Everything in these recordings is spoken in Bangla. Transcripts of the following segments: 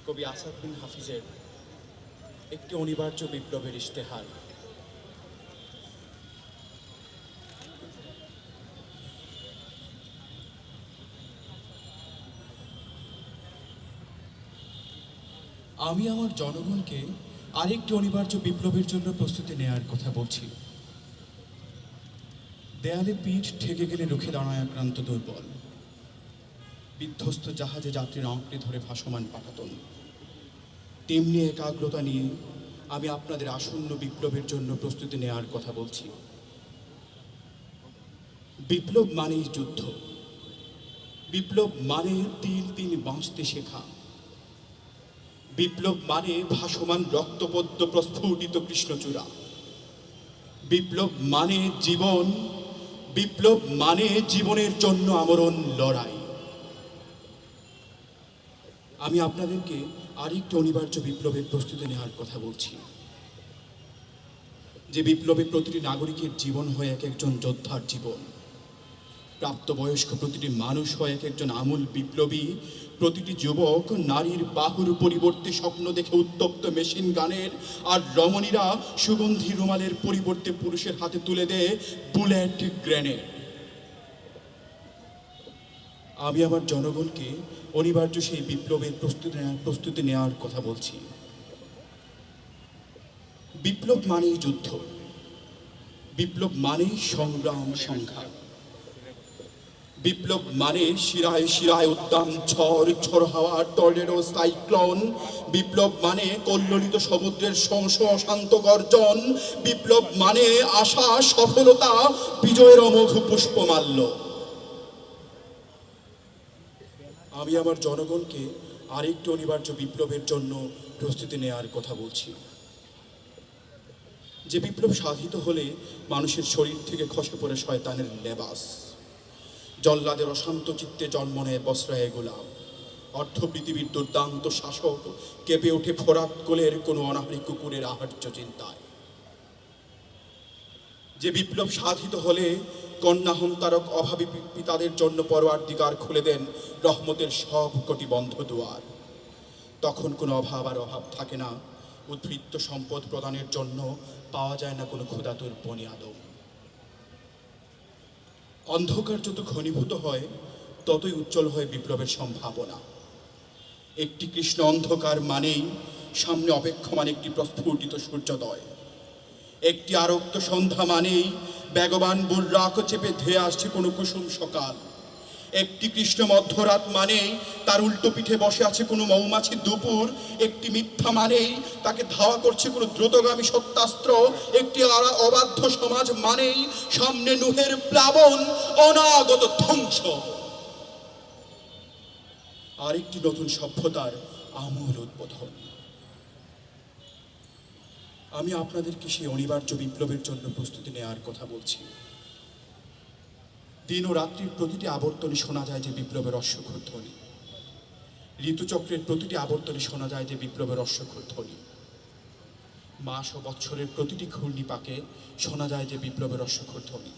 কবি আসাদ বিন হাফিজের একটি অনিবার্য বিপ্লবের ইশতেহার। আমি আমার জনগণকে আরেকটি অনিবার্য বিপ্লবের জন্য প্রস্তুতি নেয়ার কথা বলছি। দেয়ালে পিঠ ঠেকে গেলে রুখে দাঁড়ায় আক্রান্ত দুর্বল, বিধ্বস্ত জাহাজে যাত্রীর আঁকড়ে ধরে ভাসমান পাটাতন। তেমনি একাগ্রতা নিয়ে আমি আপনাদের আসন্ন বিপ্লবের জন্য প্রস্তুতি নেয়ার কথা বলছি। বিপ্লব মানেই যুদ্ধ, বিপ্লব মানে তিল তিল বাঁচতে শেখা, বিপ্লব মানে ভাসমান রক্তপদ্ম প্রস্ফুটিত কৃষ্ণচূড়া, বিপ্লব মানে জীবন, বিপ্লব মানে জীবনের জন্য আমরণ লড়াই। আমি আপনাদেরকে আরেকটি অনিবার্য বিপ্লবের প্রস্তুতি নেওয়ার কথা বলছি, যে বিপ্লবে প্রতিটি নাগরিকের জীবন হয় এক একজন যোদ্ধার জীবন, প্রাপ্তবয়স্ক প্রতিটি মানুষ হয় এক একজন আমূল বিপ্লবী, প্রতিটি যুবক নারীর বাহুর পরিবর্তে স্বপ্ন দেখে উত্তপ্ত মেশিন গানের, আর রমণীরা সুগন্ধি রুমালের পরিবর্তে পুরুষের হাতে তুলে দেয় বুলেট গ্রেনেড। আমি আমার জনগণকে অনিবার্য সেই বিপ্লবের প্রস্তুতি নেওয়ার কথা বলছি। বিপ্লব মানেই যুদ্ধ, বিপ্লব মানেই সংগ্রাম সংঘাত, বিপ্লব মানে শিরায় শিরায় উদ্দাম ঝড়, ঝড় হাওয়া, টর্নেডো, সাইক্লোন। বিপ্লব মানে কল্লোলিত সমুদ্রের অশান্ত গর্জন। বিপ্লব মানে আশা, সফলতা, বিজয়ের অমোঘ পুষ্পমাল্য। আমি আমার জনগণকে আরেকটি অনিবার্য বিপ্লবের জন্য প্রস্তুতি নেওয়ার কথা বলছি, যে বিপ্লব সাধিত হলে মানুষের শরীর থেকে খসে পড়ে শয়তানের লেবাস, জল্লাদের অশান্ত চিত্তে জন্ম নেয় বস্রায়ে গোলাম, অর্থ পৃথিবীর দুর্দান্ত শাসক কেঁপে ওঠে ফোরাত কোলের কোনো অনাহারী কুকুরের আহার্য চিন্তায়। যে বিপ্লব সাধিত হলে কন্যা হন্তারক অভাবী পিতাদের জন্য পরওয়ারদিগার খুলে দেন রহমতের সব কোটি বন্ধ দুয়ার। তখন কোনো অভাব আর অভাব থাকে না, উদ্বৃত্ত সম্পদ প্রদানের জন্য পাওয়া যায় না কোনো ক্ষুধাতুর বনি আদম। অন্ধকার যত ঘনীভূত হয় ততই উজ্জ্বল হয় বিপ্লবের সম্ভাবনা। একটি কৃষ্ণ অন্ধকার মানেই সামনে অপেক্ষমান একটি প্রস্ফুটিত সূর্যোদয়। একটি আরক্ত সন্ধ্যা মানেই বেগবান বুর্রাক চেপে ধেয়ে আসছে কোনো কুসুম সকাল। একটি কৃষ্ণ মধ্যরাত মানেই তার উল্টো পিঠে বসে আছে কোনো মৌমাছি দুপুর। একটি মিথ্যা মানেই তাকে ধাওয়া করছে কোনো দ্রুতগামী সত্যাস্ত্র। একটি অবাধ্য সমাজ মানেই সামনে নুহের প্লাবন, অনাগত ধ্বংস। আরেকটি নতুন সভ্যতার আমূল উদ্বোধন। আমি আপনাদেরকে সেই অনিবার্য বিপ্লবের জন্য প্রস্তুতি নেওয়ার কথা বলছি। দিন ও রাত্রির প্রতিটি আবর্তনে শোনা যায় যে বিপ্লবের অশ্বক্ষর ধ্বনি, ঋতুচক্রের প্রতিটি আবর্তনে শোনা যায় যে বিপ্লবের অশ্বক্ষর ধ্বনি, মাস ও বৎসরের প্রতিটি ঘূর্ণিপাকে শোনা যায় যে বিপ্লবের অশ্বক্ষর ধ্বনি,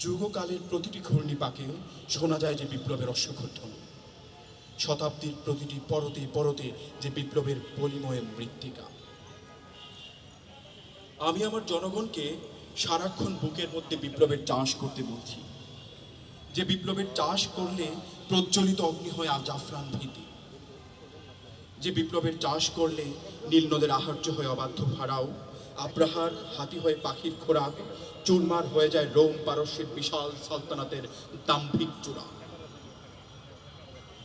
যুগকালের প্রতিটি ঘূর্ণিপাকে শোনা যায় যে বিপ্লবের অশ্বক্ষর ধ্বনি, শতাব্দীর প্রতিটি পরতে পরতে যে বিপ্লবের পলিময় মৃত্তিকা। আমি আমার জনগণকে সারাক্ষণ বুকের মধ্যে বিপ্লবের চাষ করতে বলছি, যে বিপ্লবের চাষ করলে প্রজ্বলিত অগ্নি হয় জাফরান ভীতি, যে বিপ্লবের চাষ করলে নীল নদের আহার্য হয় অবাধ্য ফারাও, আব্রাহার হাতি হয় পাখির খোরাক, চুরমার হয়ে যায় রোম পারস্যের বিশাল সালতানাতের দাম্ভিক চূড়া,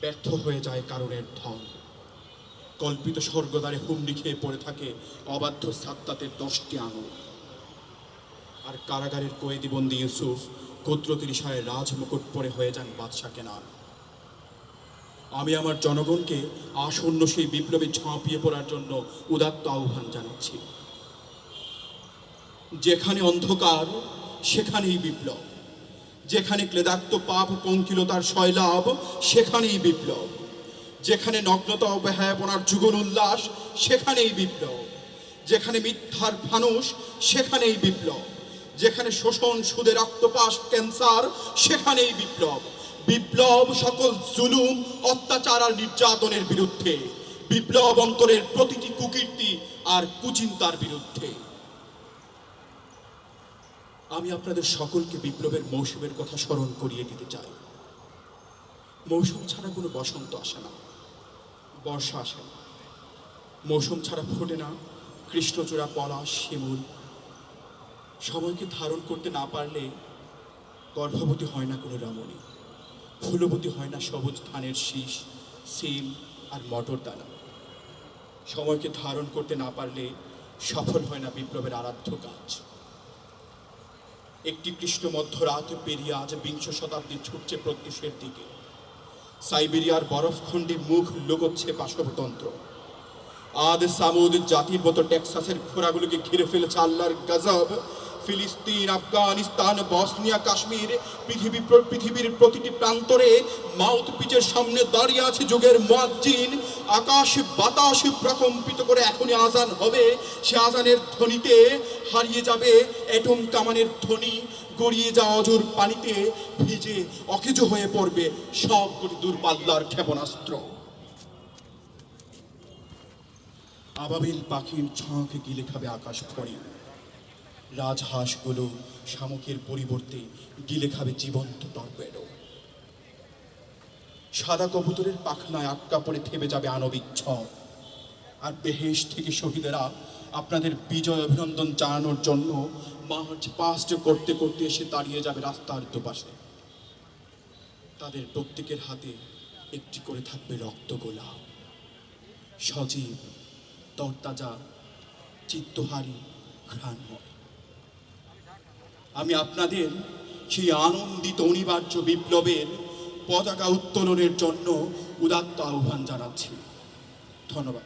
ব্যর্থ হয়ে যায় কারণের ধন, কল্পিত স্বর্গদ্বারে হুমড়ি খেয়ে পড়ে থাকে অবাধ্য সাত্তাতের 10টি আঙুল, আর কারাগারের কয়েদিবন্দি ইউসুফ কুদরতিরিশায় রাজমুকুট পরে হয়ে যান বাদশা কেনান। আমি আমার জনগণকে আসন্ন সেই বিপ্লবে ঝাঁপিয়ে পড়ার জন্য উদাত্ত আহ্বান জানাচ্ছি। যেখানে অন্ধকার সেখানেই বিপ্লব, যেখানে ক্লেদাক্ত পাপ পঙ্কিলতার শৈলাভ সেখানেই বিপ্লব, যেখানে নগ্নতা ও বেহায়াপনার যুগল উল্লাস সেখানেই বিপ্লব, যেখানে মিথ্যার ফানুষ সেখানেই বিপ্লব, যেখানে শোষণ সুদে রক্তপাস ক্যান্সার সেখানেই বিপ্লব। বিপ্লব সকল জুলুম, অত্যাচার আর নির্যাতনের বিরুদ্ধে, বিপ্লব অন্তরের প্রতিটি কুকীর্তি আর কুচিন্তার বিরুদ্ধে। আমি আপনাদের সকলকে বিপ্লবের মৌসুমের কথা স্মরণ করিয়ে দিতে চাই। মৌসুম ছাড়া কোনো বসন্ত আসে না, বর্ষা আসে না। মৌসুম ছাড়া ফোটে না কৃষ্ণচূড়া, পলাশ, শিমুল। সময়কে ধারণ করতে না পারলে গর্ভবতী হয় না কোনো রমণী, ফুলবতী হয় না সবুজ ধানের শীষ, সিম আর মটর দানা। সময়কে ধারণ করতে না পারলে সফল হয় না বিপ্লবের আরাধ্য কাজ। একটি কৃষ্ণ মধ্যরাত পেরিয়ে আজ বিংশ শতাব্দী ছুটছে প্রত্যুষের দিকে। সাইবেরিয়ার বরফখণ্ডে মুখ লুকোচ্ছে পাশবতন্ত্র। আদ সামুদ জাতির মতো টেক্সাসের ঘোড়াগুলোকে ঘিরে ফেলেছে আল্লাহর গজব। ফিলিস্তিন, আফগানিস্তান, বসনিয়া, কাশ্মীর, পৃথিবীর প্রতিটি প্রান্তরে মাউথ পিচের সামনে দাঁড়িয়ে আছে যুগের মুয়াজ্জিন। আকাশ বাতাস প্রকম্পিত করে এখনই আজান হবে। সে আজানের ধ্বনিতে হারিয়ে যাবে এটম কামানের ধ্বনি, গড়িয়ে যাওয়া অজুর পানিতে ভিজে অকেজো হয়ে পড়বে সবগুলি দূরপাল্লার ক্ষেপণাস্ত্র। আবাবিল পাখির ঝাঁকে গিলে খাবে আকাশ ফড়িং। রাজহাঁসগুলো শামুকের পরিবর্তে গিলে খাবে জীবন্ত টর্পেডো। সাদা কবুতরের পাখনায় আটকা পড়ে থেমে যাবে আণবিক ঝড়। আর বেহেশ থেকে শহীদেরা আপনাদের বিজয় অভিনন্দন জানানোর জন্য মার্চ পাস্ট করতে করতে এসে দাঁড়িয়ে যাবে রাস্তার দুপাশে। তাদের প্রত্যেকের হাতে একটি করে থাকবে রক্তগোলা, সজীব, তরতাজা, চিত্তহারী, ঘ্রাণময়। আমি আপনাদের সেই আনন্দিত অনিবার্য বিপ্লবের পতাকা উত্তোলনের জন্য উদাত্ত আহ্বান জানাচ্ছি। ধন্যবাদ।